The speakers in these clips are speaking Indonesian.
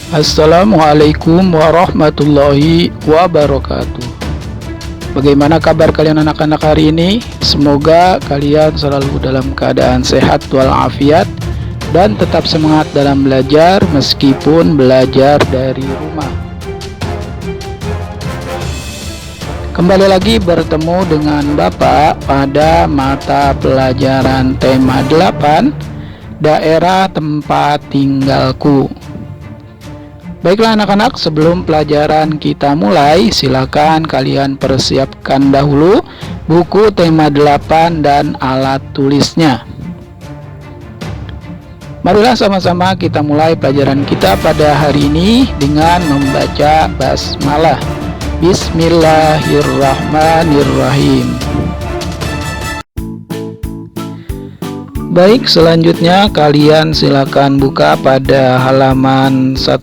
Assalamualaikum warahmatullahi wabarakatuh. Bagaimana kabar kalian anak-anak hari ini? Semoga kalian selalu dalam keadaan sehat walafiat dan tetap semangat dalam belajar meskipun belajar dari rumah. Kembali lagi bertemu dengan Bapak pada mata pelajaran tema 8, daerah tempat tinggalku. Baiklah anak-anak, sebelum pelajaran kita mulai, silakan kalian persiapkan dahulu buku tema 8 dan alat tulisnya. Marilah sama-sama kita mulai pelajaran kita pada hari ini dengan membaca basmalah. Bismillahirrahmanirrahim. Baik, selanjutnya kalian silakan buka pada halaman 1,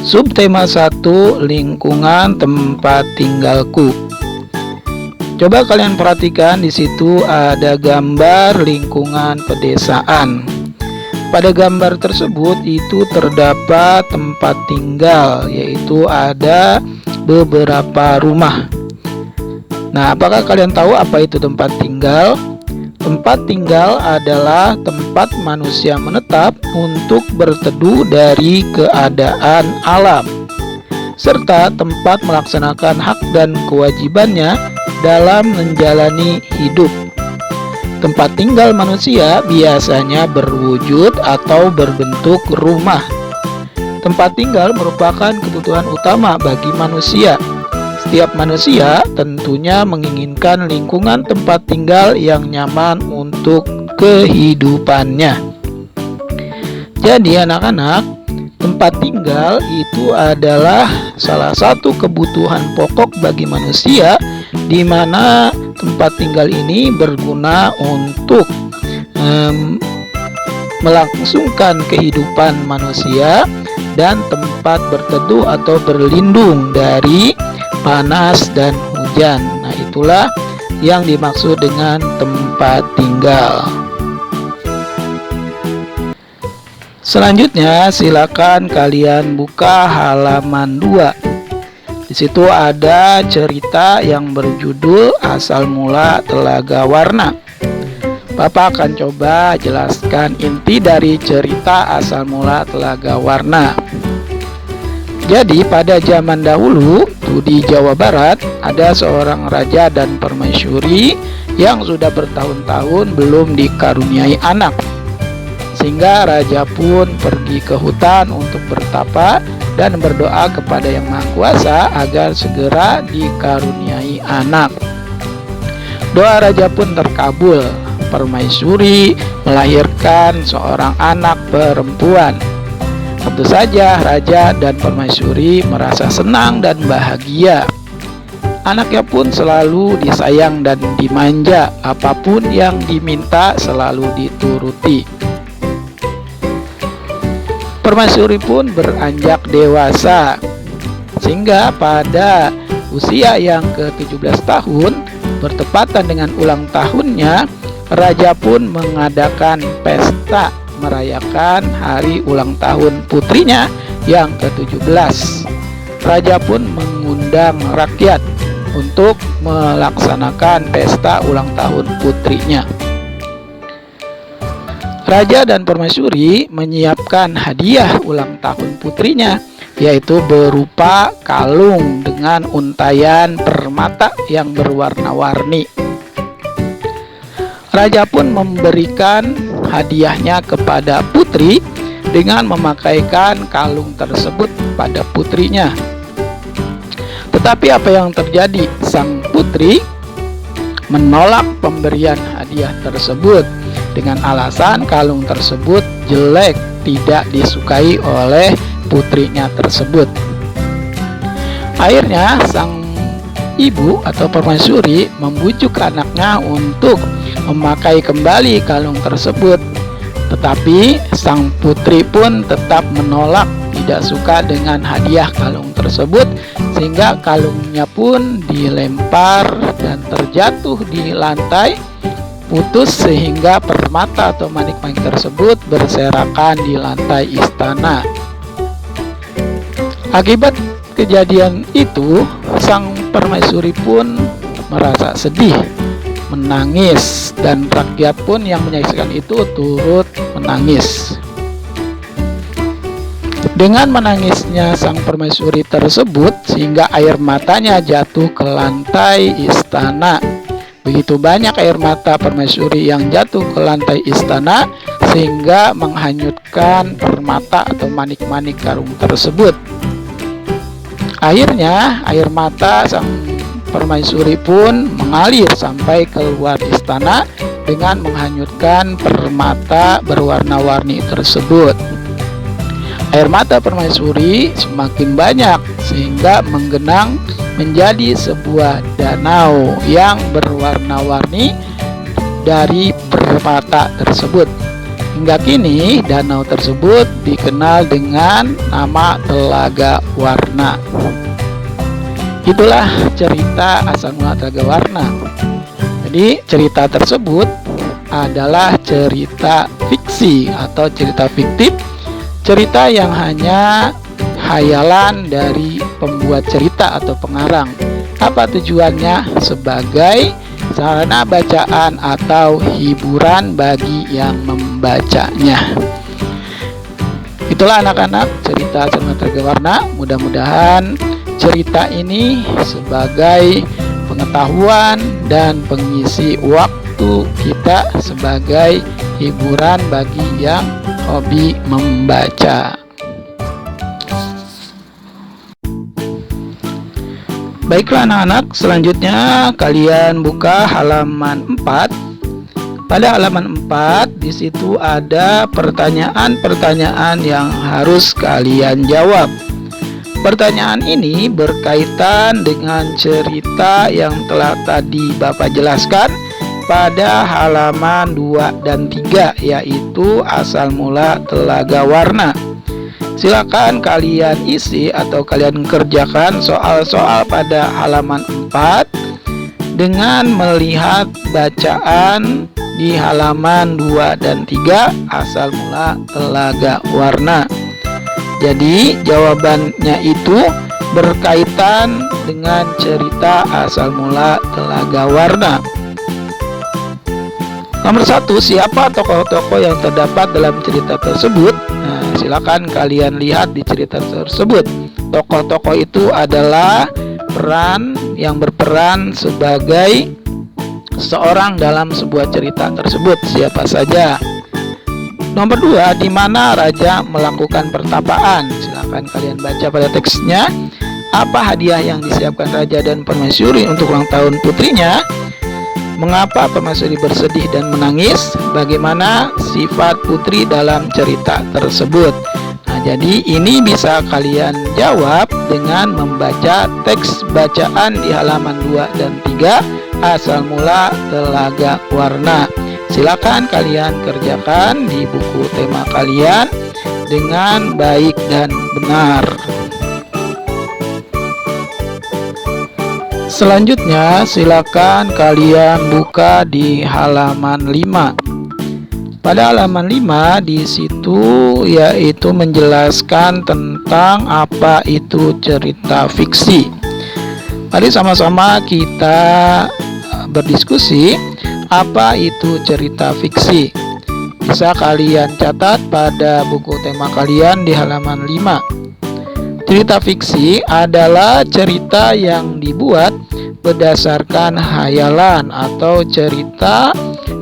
subtema 1, lingkungan tempat tinggalku. Coba kalian perhatikan, di situ ada gambar lingkungan pedesaan. Pada gambar tersebut itu terdapat tempat tinggal, yaitu ada beberapa rumah. Nah, apakah kalian tahu apa itu tempat tinggal? Tempat tinggal adalah tempat manusia menetap untuk berteduh dari keadaan alam, serta tempat melaksanakan hak dan kewajibannya dalam menjalani hidup. Tempat tinggal manusia biasanya berwujud atau berbentuk rumah. Tempat tinggal merupakan kebutuhan utama bagi manusia. Setiap manusia tentunya menginginkan lingkungan tempat tinggal yang nyaman untuk kehidupannya. Jadi anak-anak, tempat tinggal itu adalah salah satu kebutuhan pokok bagi manusia, di mana tempat tinggal ini berguna untuk melangsungkan kehidupan manusia dan tempat berteduh atau berlindung dari panas dan hujan. Nah, itulah yang dimaksud dengan tempat tinggal. Selanjutnya silakan kalian buka halaman 2. Di situ ada cerita yang berjudul Asal Mula Telaga Warna. Bapak akan coba jelaskan inti dari cerita Asal Mula Telaga Warna. Jadi pada zaman dahulu di Jawa Barat ada seorang raja dan permaisuri yang sudah bertahun-tahun belum dikaruniai anak. Sehingga raja pun pergi ke hutan untuk bertapa dan berdoa kepada Yang Maha Kuasa agar segera dikaruniai anak. Doa raja pun terkabul. Permaisuri melahirkan seorang anak perempuan. Tentu saja raja dan permaisuri merasa senang dan bahagia. Anaknya pun selalu disayang dan dimanja, apapun yang diminta selalu dituruti. Permaisuri pun beranjak dewasa, sehingga pada usia yang ke-17 tahun, bertepatan dengan ulang tahunnya, raja pun mengadakan pesta merayakan hari ulang tahun putrinya yang ke-17. Raja pun mengundang rakyat untuk melaksanakan pesta ulang tahun putrinya. Raja dan permaisuri menyiapkan hadiah ulang tahun putrinya, yaitu berupa kalung dengan untayan permata yang berwarna-warni. Raja pun memberikan hadiahnya kepada putri dengan memakaikan kalung tersebut pada putrinya. Tetapi apa yang terjadi? Sang putri menolak pemberian hadiah tersebut dengan alasan kalung tersebut jelek, tidak disukai oleh putrinya tersebut. Akhirnya sang ibu atau permaisuri membujuk anaknya untuk memakai kembali kalung tersebut. Tetapi sang putri pun tetap menolak, tidak suka dengan hadiah kalung tersebut, sehingga kalungnya pun dilempar dan terjatuh di lantai, putus sehingga permata atau manik-manik tersebut berserakan di lantai istana. Akibat kejadian itu, sang permaisuri pun merasa sedih, menangis, dan rakyat pun yang menyaksikan itu turut menangis. Dengan menangisnya sang permaisuri tersebut, sehingga air matanya jatuh ke lantai istana. Begitu banyak air mata permaisuri yang jatuh ke lantai istana, sehingga menghanyutkan permata atau manik-manik karung tersebut. Akhirnya air mata sang permaisuri pun mengalir sampai keluar istana dengan menghanyutkan permata berwarna-warni tersebut. Air mata permaisuri semakin banyak sehingga menggenang menjadi sebuah danau yang berwarna-warni dari permata tersebut. Hingga kini danau tersebut dikenal dengan nama Telaga Warna. Itulah cerita asal mula Telaga Warna. Jadi cerita tersebut adalah cerita fiksi atau cerita fiktif, cerita yang hanya khayalan dari pembuat cerita atau pengarang. Apa tujuannya? Sebagai sarana bacaan atau hiburan bagi yang membacanya. Itulah anak-anak cerita asal mula Telaga Warna. Mudah-mudahan cerita ini sebagai pengetahuan dan pengisi waktu kita sebagai hiburan bagi yang hobi membaca. Baiklah anak-anak, selanjutnya kalian buka halaman 4. Pada halaman 4 di situ ada pertanyaan-pertanyaan yang harus kalian jawab. Pertanyaan ini berkaitan dengan cerita yang telah tadi Bapak jelaskan pada halaman 2 dan 3, yaitu asal mula Telaga Warna. Silakan kalian isi atau kalian kerjakan soal-soal pada halaman 4 dengan melihat bacaan di halaman 2 dan 3 asal mula Telaga Warna. Jadi jawabannya itu berkaitan dengan cerita asal mula Telaga Warna. Nomor 1, siapa tokoh-tokoh yang terdapat dalam cerita tersebut? Nah, silakan kalian lihat di cerita tersebut. Tokoh-tokoh itu adalah peran yang berperan sebagai seorang dalam sebuah cerita tersebut. Siapa saja? Nomor 2, di mana raja melakukan pertapaan? Silakan kalian baca pada teksnya. Apa hadiah yang disiapkan raja dan permaisuri untuk ulang tahun putrinya? Mengapa permaisuri bersedih dan menangis? Bagaimana sifat putri dalam cerita tersebut? Nah, jadi ini bisa kalian jawab dengan membaca teks bacaan di halaman 2 dan 3 asal mula Telaga Warna. Silakan kalian kerjakan di buku tema kalian dengan baik dan benar. Selanjutnya silakan kalian buka di halaman 5. Pada halaman 5 di situ yaitu menjelaskan tentang apa itu cerita fiksi. Mari sama-sama kita berdiskusi apa itu cerita fiksi. Bisa kalian catat pada buku tema kalian di halaman 5. Cerita fiksi adalah cerita yang dibuat berdasarkan khayalan atau cerita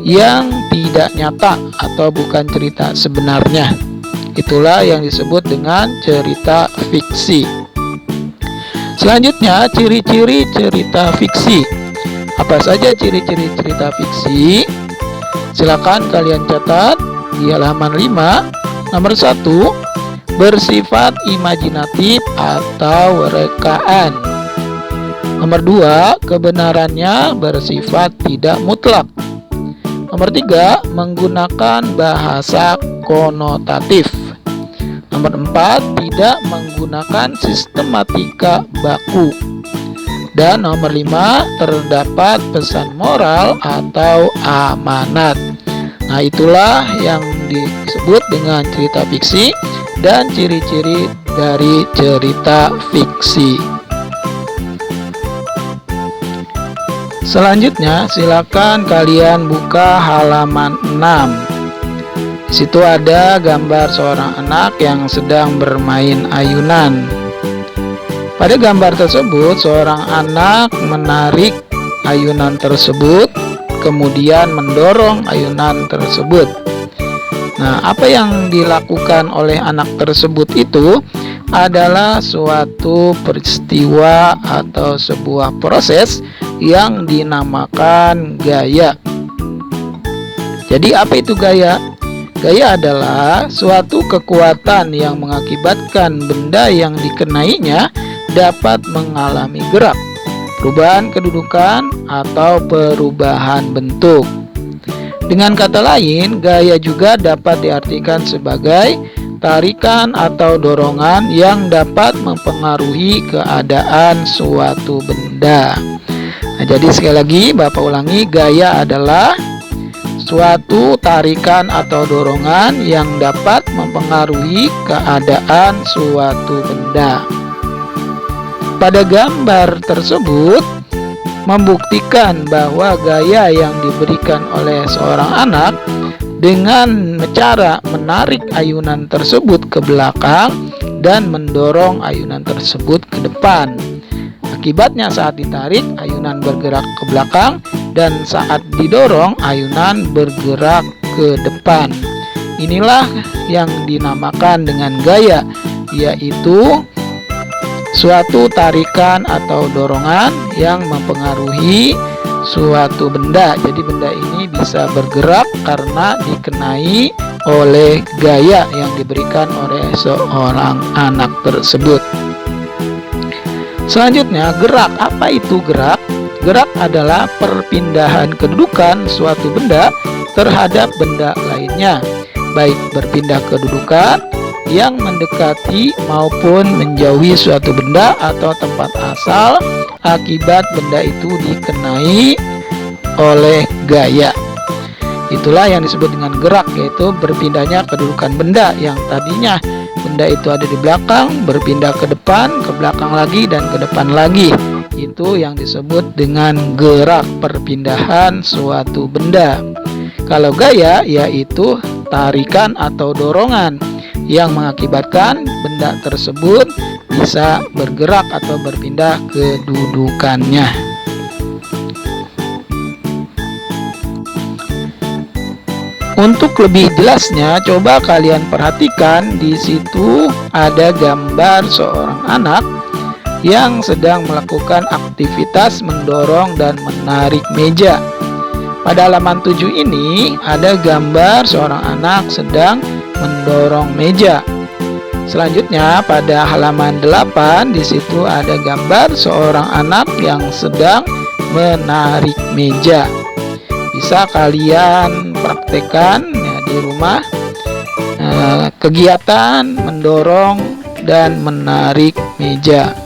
yang tidak nyata atau bukan cerita sebenarnya. Itulah yang disebut dengan cerita fiksi. Selanjutnya, ciri-ciri cerita fiksi. Apa saja ciri-ciri cerita fiksi? Silakan kalian catat di halaman 5. Nomor 1, bersifat imajinatif atau rekaan. Nomor 2, kebenarannya bersifat tidak mutlak. Nomor 3, menggunakan bahasa konotatif. Nomor 4, tidak menggunakan sistematika baku. Dan nomor 5, terdapat pesan moral atau amanat. Nah, itulah yang disebut dengan cerita fiksi dan ciri-ciri dari cerita fiksi. Selanjutnya, silakan kalian buka halaman 6. Di situ ada gambar seorang anak yang sedang bermain ayunan. Pada gambar tersebut, seorang anak menarik ayunan tersebut, kemudian mendorong ayunan tersebut. Nah, apa yang dilakukan oleh anak tersebut itu adalah suatu peristiwa atau sebuah proses yang dinamakan gaya. Jadi apa itu gaya? Gaya adalah suatu kekuatan yang mengakibatkan benda yang dikenainya dapat mengalami gerak, perubahan kedudukan, atau perubahan bentuk. Dengan kata lain, gaya juga dapat diartikan sebagai tarikan atau dorongan yang dapat mempengaruhi keadaan suatu benda. Nah, jadi sekali lagi Bapak ulangi, gaya adalah suatu tarikan atau dorongan yang dapat mempengaruhi keadaan suatu benda. Pada gambar tersebut membuktikan bahwa gaya yang diberikan oleh seorang anak dengan cara menarik ayunan tersebut ke belakang dan mendorong ayunan tersebut ke depan. Akibatnya saat ditarik, ayunan bergerak ke belakang, dan saat didorong, ayunan bergerak ke depan. Inilah yang dinamakan dengan gaya, yaitu suatu tarikan atau dorongan yang mempengaruhi suatu benda. Jadi benda ini bisa bergerak karena dikenai oleh gaya yang diberikan oleh seorang anak tersebut. Selanjutnya, gerak. Apa itu gerak? Gerak adalah perpindahan kedudukan suatu benda terhadap benda lainnya, baik berpindah kedudukan yang mendekati maupun menjauhi suatu benda atau tempat asal akibat benda itu dikenai oleh gaya. Itulah yang disebut dengan gerak, yaitu berpindahnya kedudukan benda yang tadinya benda itu ada di belakang, berpindah ke depan, ke belakang lagi, dan ke depan lagi. Itu yang disebut dengan gerak, perpindahan suatu benda. Kalau gaya yaitu tarikan atau dorongan yang mengakibatkan benda tersebut bisa bergerak atau berpindah kedudukannya. Untuk lebih jelasnya, coba kalian perhatikan di situ ada gambar seorang anak yang sedang melakukan aktivitas mendorong dan menarik meja. Pada halaman 7 ini ada gambar seorang anak sedang mendorong meja. Selanjutnya pada halaman 8 di situ ada gambar seorang anak yang sedang menarik meja. Bisa kalian praktekkan ya, di rumah kegiatan mendorong dan menarik meja.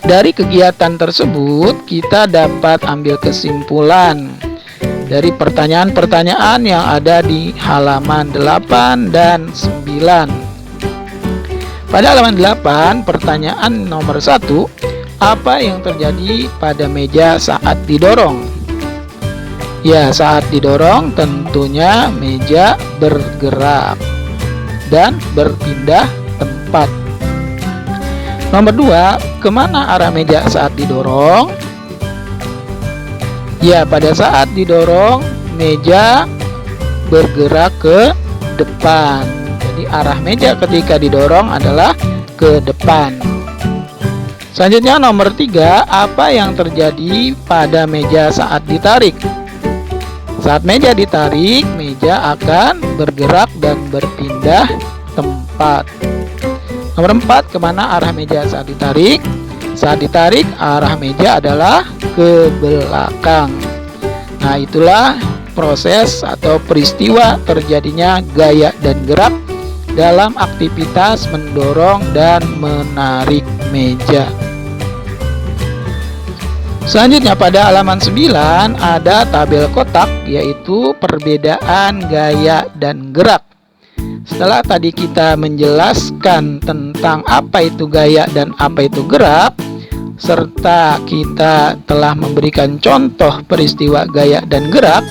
Dari kegiatan tersebut kita dapat ambil kesimpulan dari pertanyaan-pertanyaan yang ada di halaman 8 dan 9. Pada halaman 8, pertanyaan nomor 1, apa yang terjadi pada meja saat didorong? Ya, saat didorong tentunya meja bergerak dan berpindah tempat. Nomor 2, kemana arah meja saat didorong? Ya, pada saat didorong meja bergerak ke depan. Jadi arah meja ketika didorong adalah ke depan. Selanjutnya nomor 3, apa yang terjadi pada meja saat ditarik? Saat meja ditarik, meja akan bergerak dan berpindah tempat. Nomor 4, kemana arah meja saat ditarik? Saat ditarik, arah meja adalah ke belakang. Nah, itulah proses atau peristiwa terjadinya gaya dan gerak dalam aktivitas mendorong dan menarik meja. Selanjutnya pada halaman 9 ada tabel kotak, yaitu perbedaan gaya dan gerak. setelah tadi kita menjelaskan tentang apa itu gaya dan apa itu gerak, serta kita telah memberikan contoh peristiwa gaya dan gerak,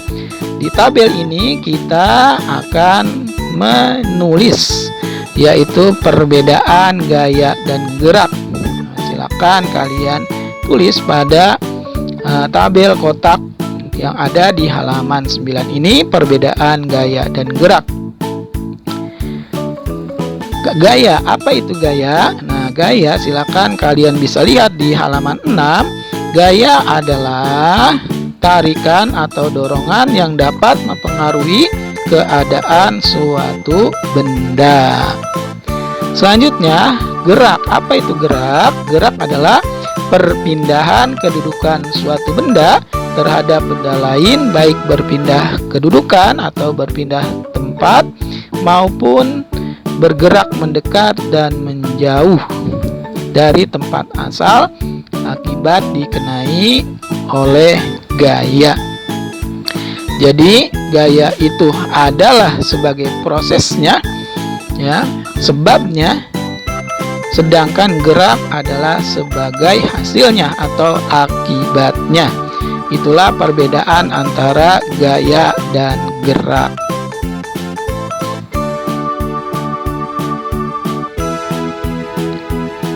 di tabel ini kita akan menulis yaitu perbedaan gaya dan gerak. Silakan kalian tulis pada tabel kotak yang ada di halaman 9 ini perbedaan gaya dan gerak. Gaya, apa itu gaya? Nah, gaya silakan kalian bisa lihat di halaman 6. Gaya adalah tarikan atau dorongan yang dapat mempengaruhi keadaan suatu benda. Selanjutnya, gerak. Apa itu gerak? Gerak adalah perpindahan kedudukan suatu benda terhadap benda lain, baik berpindah kedudukan atau berpindah tempat maupun bergerak mendekat dan menjauh dari tempat asal akibat dikenai oleh gaya. Jadi gaya itu adalah sebagai prosesnya, ya, sebabnya, sedangkan gerak adalah sebagai hasilnya atau akibatnya. Itulah perbedaan antara gaya dan gerak.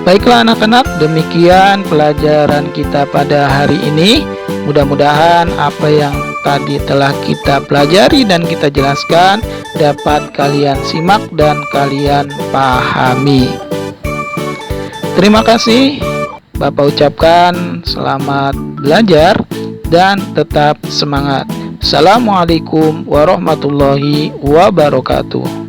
Baiklah anak-anak, demikian pelajaran kita pada hari ini. Mudah-mudahan apa yang tadi telah kita pelajari dan kita jelaskan dapat kalian simak dan kalian pahami. Terima kasih. Bapak ucapkan selamat belajar dan tetap semangat. Assalamualaikum warahmatullahi wabarakatuh.